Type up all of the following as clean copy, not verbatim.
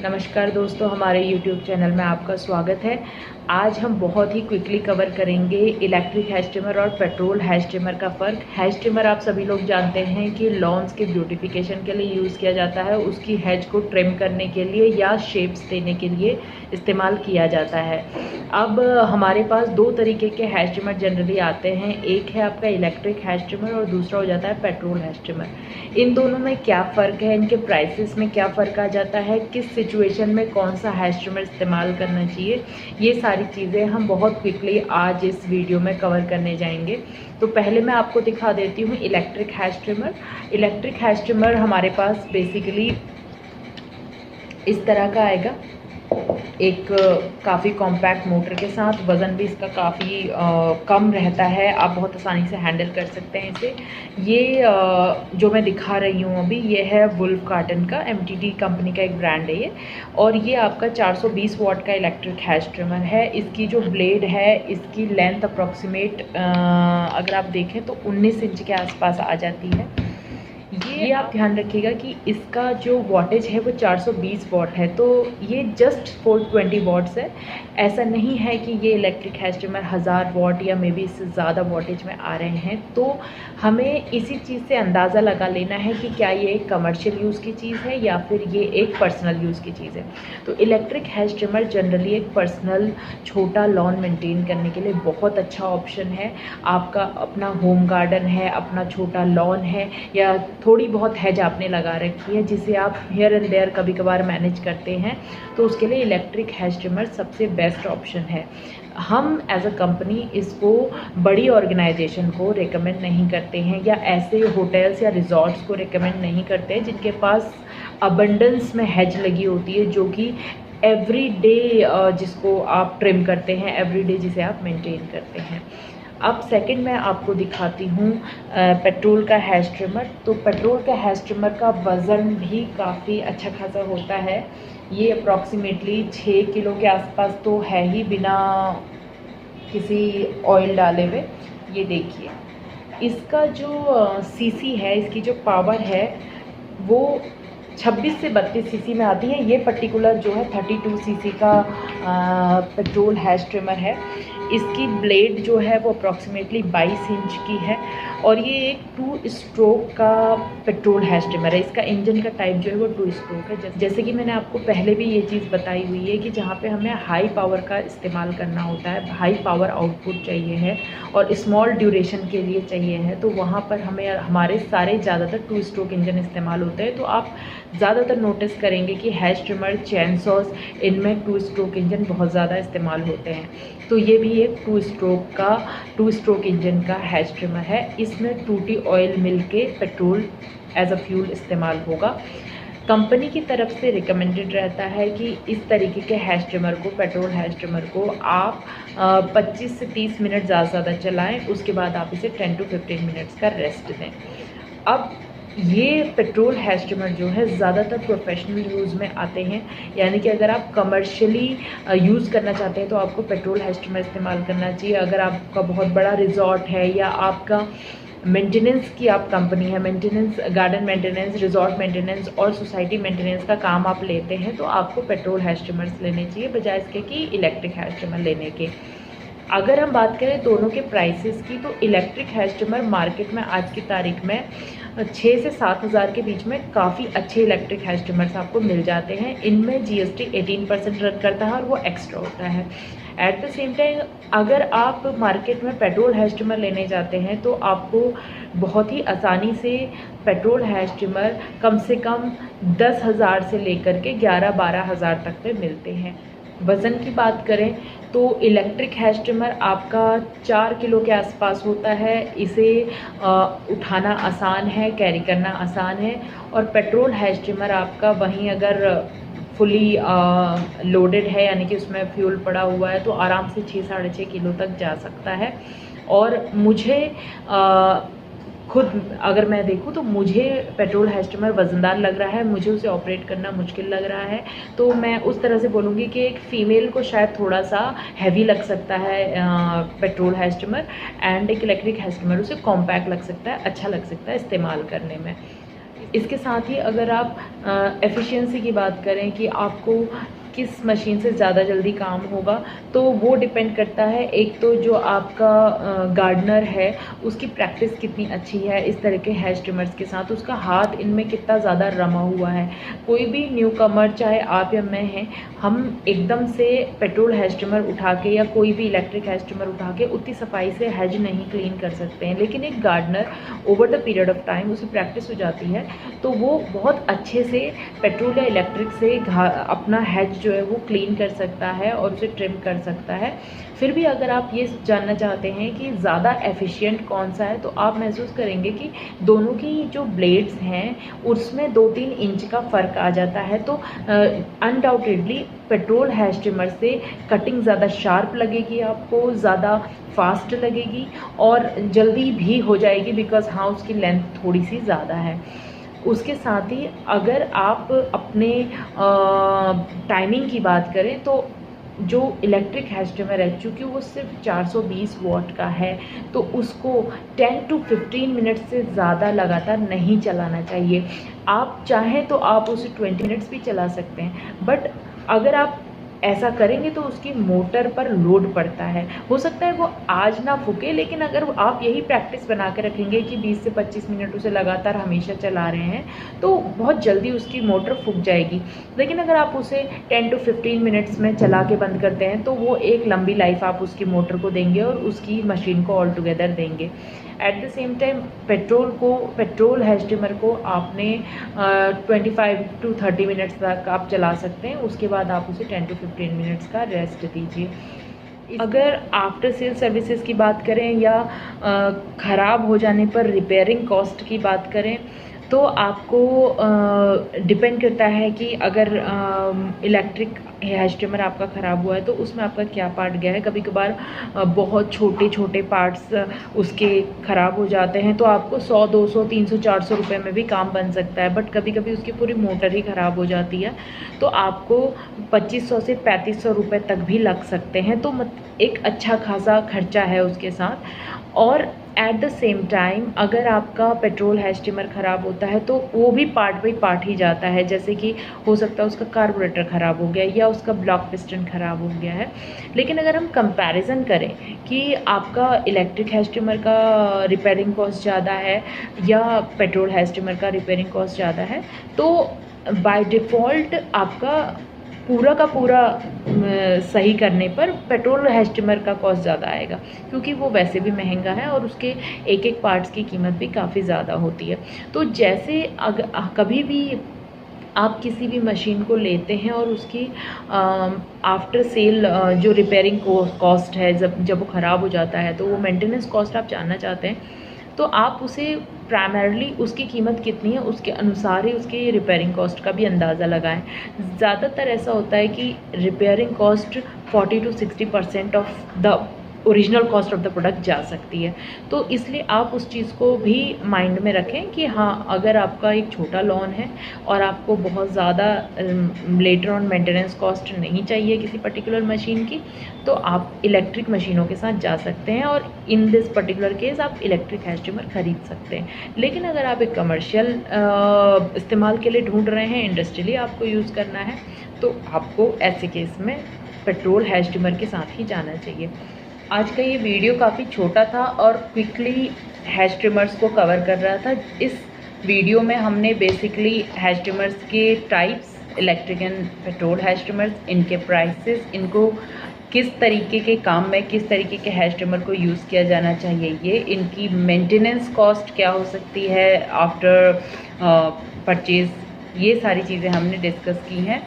नमस्कार दोस्तों, हमारे YouTube चैनल में आपका स्वागत है। आज हम बहुत ही क्विकली कवर करेंगे इलेक्ट्रिक हेयर स्ट्रिमर और पेट्रोल हेयर स्ट्रिमर का फ़र्क। हेयर स्ट्रिमर आप सभी लोग जानते हैं कि लॉन्स के ब्यूटिफिकेशन के लिए यूज़ किया जाता है, उसकी हेज को ट्रिम करने के लिए या शेप्स देने के लिए इस्तेमाल किया जाता है। अब हमारे पास दो तरीके के हेयर स्ट्रिमर जनरली आते हैं, एक है आपका इलेक्ट्रिक हेयर स्ट्रिमर और दूसरा हो जाता है पेट्रोल हेयर स्ट्रिमर। इन दोनों में क्या फ़र्क है, इनके प्राइसेस में क्या फ़र्क आ जाता है, किस सिचुएशन में कौन सा हेयर स्ट्रिमर इस्तेमाल करना चाहिए, ये सारी चीज़ें हम बहुत क्विकली आज इस वीडियो में कवर करने जाएंगे। तो पहले मैं आपको दिखा देती हूँ electric hair trimmer. Electric hair trimmer हमारे पास बेसिकली इस तरह का आएगा, एक काफ़ी कॉम्पैक्ट मोटर के साथ। वज़न भी इसका काफ़ी कम रहता है, आप बहुत आसानी से हैंडल कर सकते हैं इसे। ये जो मैं दिखा रही हूँ अभी, ये है वुल्फ कार्टन का, MTT कंपनी का एक ब्रांड है ये। और ये आपका 420 वॉट का इलेक्ट्रिक हेयर स्ट्रिमर है। इसकी जो ब्लेड है, इसकी लेंथ अप्रॉक्सीमेट अगर आप देखें तो 19 इंच के आसपास आ जाती है। ये आप ध्यान रखिएगा कि इसका जो वॉटेज है वो 420 वॉट है, तो ये जस्ट 420 वॉट्स है। ऐसा नहीं है कि ये इलेक्ट्रिक हेयर स्ट्रिमर 1000 वॉट या मे बी इससे ज़्यादा वॉटेज में आ रहे हैं। तो हमें इसी चीज़ से अंदाज़ा लगा लेना है कि क्या ये एक कमर्शियल यूज़ की चीज़ है या फिर ये एक पर्सनल यूज़ की चीज़ है। तो इलेक्ट्रिक हेयर स्ट्रिमर जनरली एक पर्सनल छोटा लॉन मेंटेन करने के लिए बहुत अच्छा ऑप्शन है। आपका अपना होम गार्डन है, अपना छोटा लॉन है, या थोड़ी बहुत हैज आपने लगा रखी है जिसे आप हियर एंड देयर कभी कभार मैनेज करते हैं, तो उसके लिए इलेक्ट्रिक हेयर स्ट्रिमर सबसे बेस्ट ऑप्शन है। हम एज अ कंपनी इसको बड़ी ऑर्गेनाइजेशन को रिकमेंड नहीं करते हैं, या ऐसे होटल्स या रिजॉर्ट्स को रिकमेंड नहीं करते हैं जिनके पास अबंडेंस में हैज लगी होती है, जो कि एवरी डे जिसको आप ट्रिम करते हैं, एवरी डे जिसे आप मेंटेन करते हैं। अब सेकंड मैं आपको दिखाती हूँ पेट्रोल का हेयर स्ट्रिमर। तो पेट्रोल का हेयर स्ट्रिमर का वज़न भी काफ़ी अच्छा खासा होता है। ये अप्रॉक्सीमेटली 6 किलो के आसपास तो है ही, बिना किसी ऑयल डाले हुए। ये देखिए, इसका जो सीसी है, इसकी जो पावर है वो 26 से 32 सीसी में आती है। ये पर्टिकुलर जो है 32 सीसी का पेट्रोल हेयर स्ट्रिमर है। इसकी ब्लेड जो है वो अप्रॉक्सीमेटली 22 इंच की है, और ये एक 2 स्ट्रोक का पेट्रोल हेयर स्ट्रिमर है। इसका इंजन का टाइप जो है वो 2 स्ट्रोक है। जैसे कि मैंने आपको पहले भी ये चीज़ बताई हुई है कि जहाँ पे हमें हाई पावर का इस्तेमाल करना होता है, हाई पावर आउटपुट चाहिए है और स्मॉल ड्यूरेशन के लिए चाहिए है, तो वहाँ पर हमें हमारे सारे ज़्यादातर 2 स्ट्रोक इंजन इस्तेमाल होते हैं। तो आप ज़्यादातर नोटिस करेंगे कि हेयर स्ट्रिमर, चैन सॉस, इनमें 2 स्ट्रोक इंजन बहुत ज़्यादा इस्तेमाल होते हैं। तो ये भी एक 2 स्ट्रोक इंजन का हेयर स्ट्रिमर है। इसमें 2T ऑयल मिल के पेट्रोल एज अ फ्यूल इस्तेमाल होगा। कंपनी की तरफ से रिकमेंडेड रहता है कि इस तरीके के हेयर स्ट्रिमर को, पेट्रोल हेयर स्ट्रिमर को आप 25 से 30 मिनट ज़्यादा से ज़्यादा चलाएं, उसके बाद आप इसे 10 to 15 मिनट्स का रेस्ट दें। अब ये पेट्रोल हेयर स्ट्रिमर जो है ज़्यादातर प्रोफेशनल यूज़ में आते हैं, यानी कि अगर आप कमर्शियली यूज़ करना चाहते हैं तो आपको पेट्रोल हेयर स्ट्रिमर इस्तेमाल करना चाहिए। अगर आपका बहुत बड़ा रिजॉर्ट है या आपका मेंटेनेंस की आप कंपनी है, maintenance, garden maintenance, resort maintenance और सोसाइटी मेंटेनेंस का काम आप लेते हैं, तो आपको पेट्रोल हेयर स्ट्रिमर्स लेने चाहिए बजाय इसके कि इलेक्ट्रिक हेयर स्ट्रिमर लेने के। अगर हम बात करें दोनों के प्राइसेस की, तो इलेक्ट्रिक हेयर स्ट्रिमर मार्केट में आज की तारीख में 6 से 7 हज़ार के बीच में काफ़ी अच्छे इलेक्ट्रिक हेयर स्ट्रिमर्स आपको मिल जाते हैं। इनमें GST 18% रद्द करता है और वो एक्स्ट्रा होता है। एट द सेम टाइम अगर आप मार्केट में पेट्रोल हेयर स्ट्रिमर लेने जाते हैं तो आपको बहुत ही आसानी से पेट्रोल हेयर स्ट्रिमर कम से कम 10,000 से लेकर के 11-12 हज़ार तक में मिलते हैं। वज़न की बात करें तो इलेक्ट्रिक हेयर स्ट्रिमर आपका 4 किलो के आसपास होता है। इसे उठाना आसान है, कैरी करना आसान है। और पेट्रोल हेयर स्ट्रिमर आपका वहीं अगर फुली लोडेड है, यानी कि उसमें फ्यूल पड़ा हुआ है, तो आराम से 6-6.5 किलो तक जा सकता है। और मुझे खुद अगर मैं देखूँ तो मुझे पेट्रोल हेयर स्ट्रिमर वज़नदार लग रहा है, मुझे उसे ऑपरेट करना मुश्किल लग रहा है। तो मैं उस तरह से बोलूँगी कि एक फ़ीमेल को शायद थोड़ा सा हैवी लग सकता है पेट्रोल हेयर स्ट्रिमर, एंड एक इलेक्ट्रिक हेयर स्ट्रिमर उसे कॉम्पैक्ट लग सकता है, अच्छा लग सकता है इस्तेमाल करने में। इसके साथ ही अगर आप एफिशिएंसी की बात करें कि आपको किस मशीन से ज़्यादा जल्दी काम होगा, तो वो डिपेंड करता है। एक तो जो आपका गार्डनर है उसकी प्रैक्टिस कितनी अच्छी है इस तरह के हैज ट्रिमर्स के साथ, उसका हाथ इनमें कितना ज़्यादा रमा हुआ है। कोई भी न्यू कमर, चाहे आप या मैं हैं, हम एकदम से पेट्रोल हैज ट्रिमर उठा के या कोई भी इलेक्ट्रिक हैज ट्रिमर उठा के उतनी सफाई से हैज नहीं क्लीन कर सकते हैं। लेकिन एक gardener over the period of time उसे प्रैक्टिस हो जाती है तो वो बहुत अच्छे से पेट्रोल या इलेक्ट्रिक से अपना हैज जो है वो क्लीन कर सकता है और उसे ट्रिम कर सकता है। फिर भी अगर आप ये जानना चाहते हैं कि ज़्यादा एफिशिएंट कौन सा है, तो आप महसूस करेंगे कि दोनों की जो ब्लेड्स हैं उसमें 2-3 इंच का फ़र्क आ जाता है। तो अनडाउटेडली पेट्रोल हैज ट्रिमर से कटिंग ज़्यादा शार्प लगेगी, आपको ज़्यादा फास्ट लगेगी और जल्दी भी हो जाएगी, बिकॉज़ हाँ उसकी लेंथ थोड़ी सी ज़्यादा है। उसके साथ ही अगर आप अपने टाइमिंग की बात करें तो जो इलेक्ट्रिक हैज ट्रिमर है, चूँकि वो सिर्फ 420 वॉट का है, तो उसको 10 to 15 मिनट से ज़्यादा लगातार नहीं चलाना चाहिए। आप चाहें तो आप उसे 20 मिनट्स भी चला सकते हैं, बट अगर आप ऐसा करेंगे तो उसकी मोटर पर लोड पड़ता है। हो सकता है वो आज ना फूके, लेकिन अगर आप यही प्रैक्टिस बना के रखेंगे कि 20 से 25 मिनट उसे लगातार हमेशा चला रहे हैं, तो बहुत जल्दी उसकी मोटर फूक जाएगी। लेकिन अगर आप उसे 10 to 15 मिनट्स में चला के बंद करते हैं तो वो एक लंबी लाइफ आप उसकी मोटर को देंगे और उसकी मशीन को ऑल टुगेदर देंगे। At the same time petrol has trimmer को आपने 25 to 30 मिनट्स तक आप चला सकते हैं। उसके बाद आप उसे 10 to 15 मिनट्स का रेस्ट दीजिए। अगर आफ्टर सेल सर्विसेज की बात करें या ख़राब हो जाने पर रिपेयरिंग कॉस्ट की बात करें, तो आपको डिपेंड करता है कि अगर इलेक्ट्रिक हैज ट्रिमर आपका ख़राब हुआ है तो उसमें आपका क्या पार्ट गया है। कभी कभार बहुत छोटे छोटे पार्ट्स उसके ख़राब हो जाते हैं, तो आपको 100, 200, 300, 400 रुपये में भी काम बन सकता है। बट कभी कभी उसकी पूरी मोटर ही ख़राब हो जाती है, तो आपको 2500 से 3500 रुपये तक भी लग सकते हैं। तो एक अच्छा खासा खर्चा है उसके साथ। और एट द सेम टाइम अगर आपका पेट्रोल हैज ट्रिमर ख़राब होता है तो वो भी पार्ट बाई पार्ट ही जाता है। जैसे कि हो सकता है उसका कार्बोरेटर ख़राब हो गया या उसका ब्लॉक पिस्टन ख़राब हो गया है। लेकिन अगर हम कंपैरिजन करें कि आपका इलेक्ट्रिक हैज ट्रिमर का रिपेयरिंग कॉस्ट ज़्यादा है या पेट्रोल हैज ट्रिमर का रिपेयरिंग कॉस्ट ज़्यादा है, तो बाय डिफ़ॉल्ट आपका पूरा का पूरा सही करने पर पेट्रोल हैज ट्रिमर का कॉस्ट ज़्यादा आएगा, क्योंकि वो वैसे भी महंगा है और उसके एक एक पार्ट्स की कीमत भी काफ़ी ज़्यादा होती है। तो जैसे कभी भी आप किसी भी मशीन को लेते हैं और उसकी आफ्टर सेल जो रिपेयरिंग कॉस्ट है, जब वो ख़राब हो जाता है, तो वो मेंटेनेंस कॉस्ट आप जानना चाहते हैं, तो आप उसे प्राइमरली उसकी कीमत कितनी है उसके अनुसार ही उसकी रिपेयरिंग कॉस्ट का भी अंदाज़ा लगाएं। ज़्यादातर ऐसा होता है कि repairing cost 40 to 60% of the original cost of the product जा सकती है। तो इसलिए आप उस चीज़ को भी माइंड में रखें कि हाँ, अगर आपका एक छोटा लॉन है और आपको बहुत ज़्यादा लेटर ऑन मेंटेनेंस कॉस्ट नहीं चाहिए किसी पर्टिकुलर मशीन की, तो आप इलेक्ट्रिक मशीनों के साथ जा सकते हैं और इन दिस पर्टिकुलर केस आप इलेक्ट्रिक हैज ट्रिमर ख़रीद सकते हैं। लेकिन अगर आप एक कमर्शियल इस्तेमाल के लिए ढूंढ रहे हैं, इंडस्ट्रियली आपको यूज़ करना है, तो आपको ऐसे केस में पेट्रोल हैज ट्रिमर के साथ ही जाना चाहिए। आज का ये वीडियो काफ़ी छोटा था और क्विकली हैज ट्रिमर्स को कवर कर रहा था। इस वीडियो में हमने बेसिकली हैज ट्रिमर्स के types, electric and petrol has trimmers, इनके प्राइसेस, इनको किस तरीके के काम में किस तरीके के हैज ट्रिमर को यूज़ किया जाना चाहिए, ये इनकी मेंटेनेंस कॉस्ट क्या हो सकती है आफ्टर परचेज़, ये सारी चीज़ें हमने डिस्कस की हैं।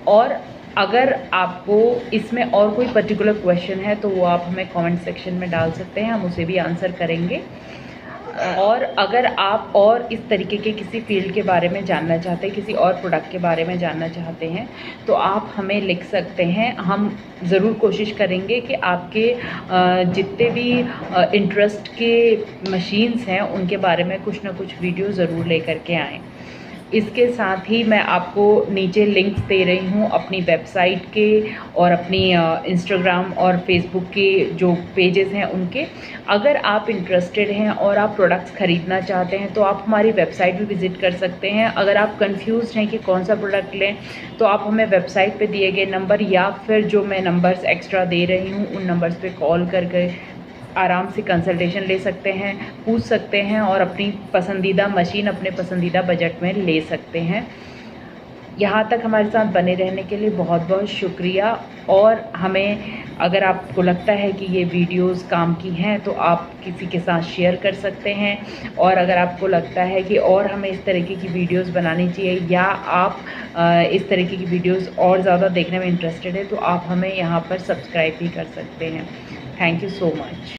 और अगर आपको इसमें और कोई पर्टिकुलर क्वेश्चन है तो वो आप हमें कमेंट सेक्शन में डाल सकते हैं, हम उसे भी आंसर करेंगे। और अगर आप और इस तरीके के किसी फील्ड के बारे में जानना चाहते हैं, किसी और प्रोडक्ट के बारे में जानना चाहते हैं, तो आप हमें लिख सकते हैं। हम ज़रूर कोशिश करेंगे कि आपके जितने भी इंटरेस्ट के मशीन्स हैं उनके बारे में कुछ ना कुछ वीडियो ज़रूर लेकर के आएँ। इसके साथ ही मैं आपको नीचे लिंक्स दे रही हूँ अपनी वेबसाइट के और अपनी इंस्टाग्राम और फेसबुक के जो पेजेस हैं उनके। अगर आप इंटरेस्टेड हैं और आप प्रोडक्ट्स ख़रीदना चाहते हैं तो आप हमारी वेबसाइट भी विज़िट कर सकते हैं। अगर आप कंफ्यूज्ड हैं कि कौन सा प्रोडक्ट लें तो आप हमें वेबसाइट पे दिए गए नंबर या फिर जो मैं नंबर्स एक्स्ट्रा दे रही हूँ उन नंबर्स पे कॉल करके आराम से कंसल्टेशन ले सकते हैं, पूछ सकते हैं और अपनी पसंदीदा मशीन अपने पसंदीदा बजट में ले सकते हैं। यहाँ तक हमारे साथ बने रहने के लिए बहुत बहुत शुक्रिया। और हमें अगर आपको लगता है कि ये वीडियोस काम की हैं तो आप किसी के साथ शेयर कर सकते हैं। और अगर आपको लगता है कि और हमें इस तरीके की वीडियोस बनानी चाहिए या आप इस तरीके की वीडियोस और ज़्यादा देखने में इंटरेस्टेड है तो आप हमें यहाँ पर सब्सक्राइब भी कर सकते हैं। Thank you so much.